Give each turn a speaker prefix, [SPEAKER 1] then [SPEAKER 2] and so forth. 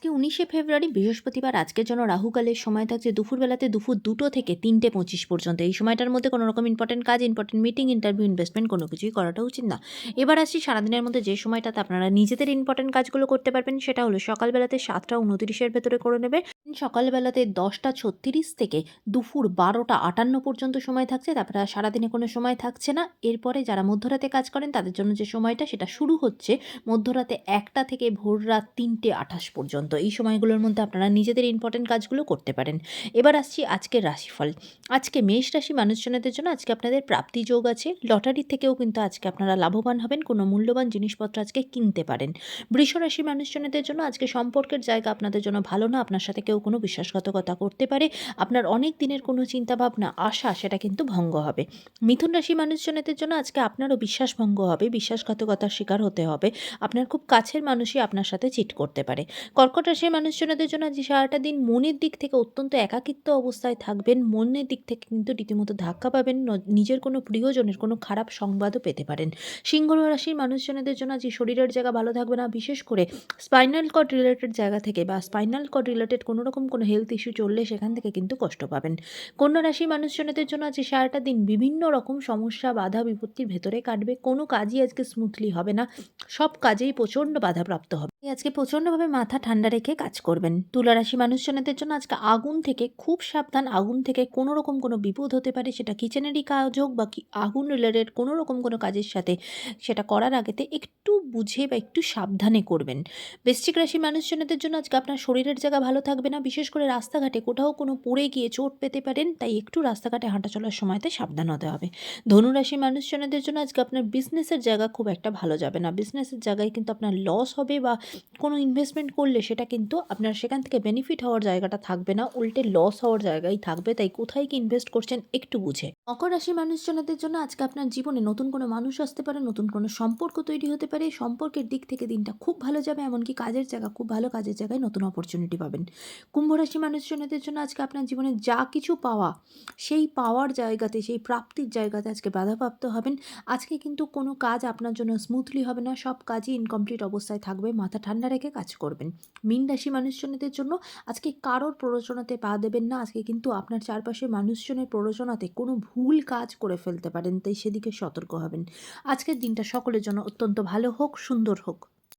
[SPEAKER 1] আজকে ১৯শে ফেব্রুয়ারি বৃহস্পতিবার। আজকের জন্য রাহুকালের সময় থাকছে দুপুরবেলাতে দুপুর ২টো থেকে ৩টে ২৫ পর্যন্ত। এই সময়টার মধ্যে কোনো রকম ইম্পর্টেন্ট কাজ, ইম্পর্টেন্ট মিটিং, ইন্টারভিউ, ইনভেস্টমেন্ট কোনো কিছুই করাটা উচিত না। এবার আসছি সারাদিনের মধ্যে যে সময়টাতে আপনারা নিজেদের ইম্পর্টেন্ট কাজগুলো করতে পারবেন, সেটা হলো সকালবেলাতে ৭টা ২৯-এর ভেতরে করে নেবে। সকালবেলাতে ১০টা ৩৬ থেকে দুপুর ১২টা ৫৮ পর্যন্ত সময় থাকছে। তারপরে আর সারাদিনে কোনো সময় থাকছে না। এরপরে যারা মধ্যরাতে কাজ করেন তাদের জন্য যে সময়টা সেটা শুরু হচ্ছে মধ্যরাতে ১টা থেকে ভোর রাত ৩টে ২৮ পর্যন্ত। এই সময়গুলোর মধ্যে আপনারা নিজেদের ইম্পর্টেন্ট কাজগুলো করতে পারেন। এবার আসছি আজকের রাশিফল। আজকে মেষ রাশি মানুষজনদের জন্য আজকে আপনাদের প্রাপ্তি যোগ আছে। লটারি থেকেও কিন্তু আজকে আপনারা লাভবান হবেন। কোনো মূল্যবান জিনিসপত্র আজকে কিনতে পারেন। বৃষ রাশি মানুষজনদের জন্য আজকে সম্পর্কের জায়গা আপনাদের জন্য ভালো না। আপনার সাথে কেউ কোনো বিশ্বাসঘাতকতা করতে পারে। আপনার অনেক দিনের কোনো চিন্তাভাবনা, আশা সেটা কিন্তু ভঙ্গ হবে। মিথুন রাশি মানুষজনদের জন্য আজকে আপনারও বিশ্বাস ভঙ্গ হবে, বিশ্বাসঘাতকতার শিকার হতে হবে। আপনার খুব কাছের মানুষই আপনার সাথে চিট করতে পারে। কর্কট রাশির মানুষজনদের জন্য আজ সারাটা দিন মনের দিক থেকে অত্যন্ত একাকিত্ব অবস্থায় থাকবেন। মনের দিক থেকে কিন্তু রীতিমতো ধাক্কা পাবেন। নিজের কোনো প্রিয়জনের কোনো খারাপ সংবাদও পেতে পারেন। সিংহ রাশির মানুষজনদের জন্য আজ শরীরের জায়গা ভালো থাকবে না। বিশেষ করে স্পাইনাল কর্ড রিলেটেড জায়গা থেকে বা স্পাইনাল কর্ড রিলেটেড কোনো রকম কোনো হেলথ ইস্যু চললে সেখান থেকে কিন্তু কষ্ট পাবেন। কন্যা রাশির মানুষজনদের জন্য আজ সারাটা দিন বিভিন্ন রকম সমস্যা, বাধা বিপত্তির ভেতরে কাটবে। কোনো কাজই আজকে স্মুথলি হবে না। সব কাজেই প্রচণ্ড বাধাপ্রাপ্ত হবে। আজকে প্রচণ্ডভাবে মাথা ঠান্ডা রেখে কাজ করবেন। তুলা রাশি মানুষজনদের জন্য আজকে আগুন থেকে খুব সাবধান। আগুন থেকে কোনো রকম কোনো বিপদ হতে পারে। সেটা কিচেনেরই কাজ হোক বা আগুন রিলেটেড কোনো রকম কোনো কাজের সাথে সেটা করার আগেতে একটু বুঝে বা একটু সাবধানে করবেন। বৃশ্চিক রাশি মানুষজনদের জন্য আজকে আপনার শরীরের জায়গা ভালো থাকবে না। বিশেষ করে রাস্তাঘাটে কোথাও কোনো পড়ে গিয়ে চোট পেতে পারেন, তাই একটু রাস্তাঘাটে হাঁটা চলার সময়তে সাবধান হতে হবে। ধনুরাশি মানুষজনদের জন্য আজকে আপনার বিজনেসের জায়গা খুব একটা ভালো যাবে না। বিজনেসের জায়গায় কিন্তু আপনার লস হবে বা কোনো ইনভেস্টমেন্ট করলে সেটা কিন্তু আপনার সেখান থেকে বেনিফিট হওয়ার জায়গাটা থাকবে না, উল্টে লস হওয়ার জায়গায় থাকবে। তাই কোথায় কি ইনভেস্ট করছেন একটু বুঝে। মকর রাশি মানুষজনদের জন্য আজকে আপনার জীবনে নতুন কোনো মানুষ আসতে পারে, নতুন কোনো সম্পর্ক তৈরি হতে পারে। সম্পর্কের দিক থেকে দিনটা খুব ভালো যাবে, এমনকি কাজের জায়গা খুব ভালো, কাজের জায়গায় নতুন অপরচুনিটি পাবেন। কুম্ভ রাশি মানুষজনদের জন্য আজকে আপনার জীবনে যা কিছু পাওয়া, সেই পাওয়ার জায়গাতে, সেই প্রাপ্তির জায়গাতে আজকে বাধাপ্রাপ্ত হবেন। আজকে কিন্তু কোনো কাজ আপনার জন্য স্মুথলি হবে না। সব কাজই ইনকমপ্লিট অবস্থায় থাকবে। মাথা ঠান্ডা রেখে কাজ করবেন। মীন রাশি মানুষজনদের জন্য আজকে কারোর প্ররোচনাতে পা দেবেন না। আজকে কিন্তু আপনার চারপাশের মানুষজনের প্ররোচনাতে কোনো ভুল কাজ করে ফেলতে পারেন, তাই সেদিকে সতর্ক হবেন। আজকের দিনটা সকলের জন্য অত্যন্ত ভালো হোক, সুন্দর হোক।